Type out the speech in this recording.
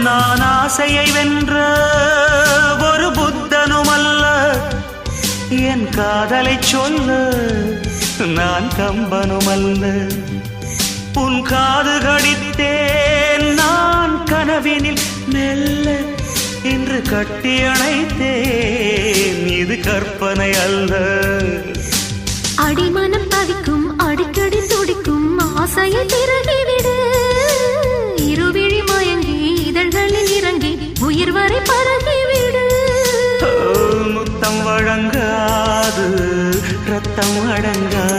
நான் ஆசையை வென்ற ஒரு புத்தனுமல்ல, என் காதலை சொல்ல நான் கம்பனுமல்ல. உன் காது கடித்தேன் நான் கனவினில் மெல்ல, இன்று கட்டி அணைத்தேன் இது கற்பனை அல்ல. அடிமனம் தவிக்கும் அடிக்கடி துடிக்கும் ஆசையை திறகிவிடு, இருவிழி மயங்கி இதழ்களில் இறங்கி உயிர் வரை பரகிவிடு. முத்தம் வழங்காது ரத்தம் அடங்காது.